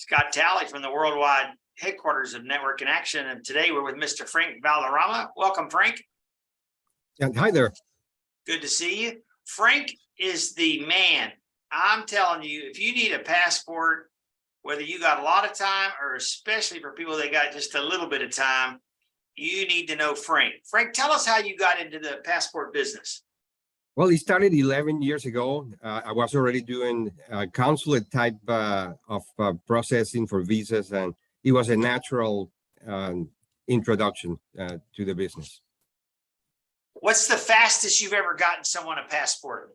Scott Talley from the worldwide headquarters of Network in Action. And today we're with Mr. Frank Valderrama. Welcome, Frank. And hi there. Good to see you. Frank is the man. I'm telling you, if you need a passport, whether you got a lot of time or especially for people that got just a little bit of time, you need to know Frank. Frank, tell us how you got into the passport business. Well, it started 11 years ago. I was already doing consulate type of processing for visas, and it was a natural introduction to the business. What's the fastest you've ever gotten someone a passport?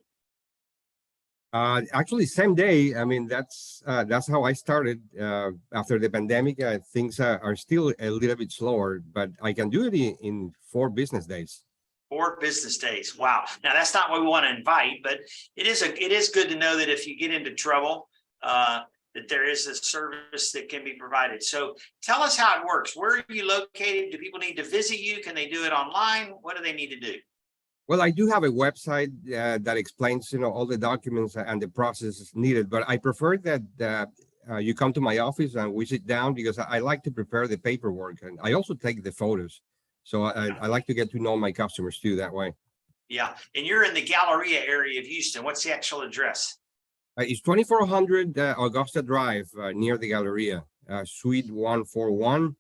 Actually, same day. I mean, that's how I started. After the pandemic, things are still a little bit slower, but I can do it in 4 business days. 4 business days. Wow. Now that's not what we want to invite, but it is good to know that if you get into trouble, that there is a service that can be provided. So tell us how it works. Where are you located? Do people need to visit you? Can they do it online? What do they need to do? Well, I do have a website that explains, all the documents and the process needed, but I prefer that you come to my office and we sit down because I like to prepare the paperwork, and I also take the photos. So I like to get to know my customers too that way. Yeah. And you're in the Galleria area of Houston. What's the actual address? It's 2400 Augusta Drive near the Galleria, Suite 141,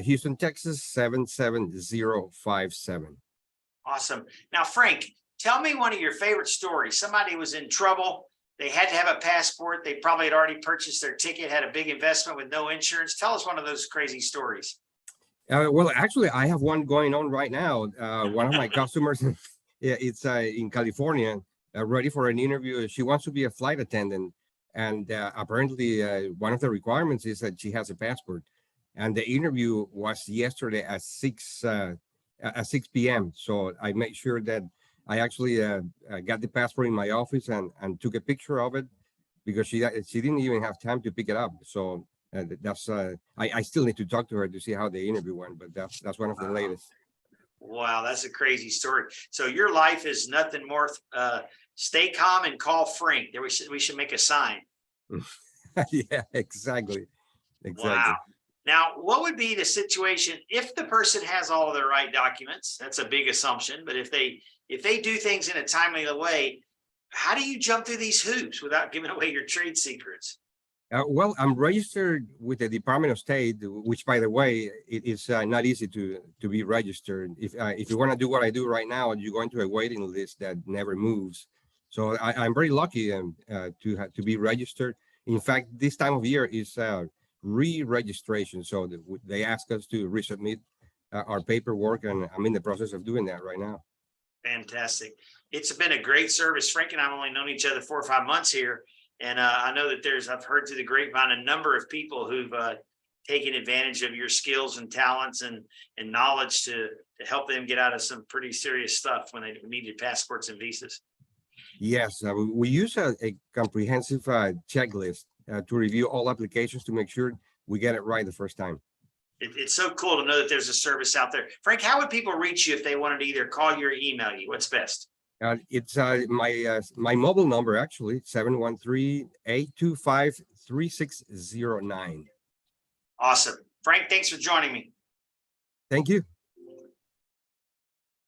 Houston, Texas 77057. Awesome. Now, Frank, tell me one of your favorite stories. Somebody was in trouble. They had to have a passport. They probably had already purchased their ticket, had a big investment with no insurance. Tell us one of those crazy stories. Well, actually, I have one going on right now. One of my customers, it's in California, ready for an interview. She wants to be a flight attendant, and apparently one of the requirements is that she has a passport. And the interview was yesterday at 6 p.m. So I made sure that I actually got the passport in my office and took a picture of it, because she didn't even have time to pick it up. So that's I still need to talk to her to see how the interview went, but that's one of the latest. Wow, that's a crazy story. So your life is nothing more. Stay calm and call Frank. There, we should make a sign. Yeah, exactly. Wow. Now, what would be the situation if the person has all of their right documents? That's a big assumption, but if they do things in a timely way, how do you jump through these hoops without giving away your trade secrets? Well, I'm registered with the Department of State, which, by the way, it is not easy to be registered. If you want to do what I do right now, you go into a waiting list that never moves. So I'm very lucky to be registered. In fact, this time of year is re-registration. So they ask us to resubmit our paperwork, and I'm in the process of doing that right now. Fantastic. It's been a great service. Frank and I have only known each other 4 or 5 months here. And I know that I've heard through the grapevine a number of people who've taken advantage of your skills and talents and knowledge to help them get out of some pretty serious stuff when they needed passports and visas. Yes, we use a comprehensive checklist to review all applications to make sure we get it right the first time. It's so cool to know that there's a service out there. Frank, how would people reach you if they wanted to either call you or email you? What's best? It's my mobile number, actually, 713-825-3609. Awesome. Frank, thanks for joining me. Thank you.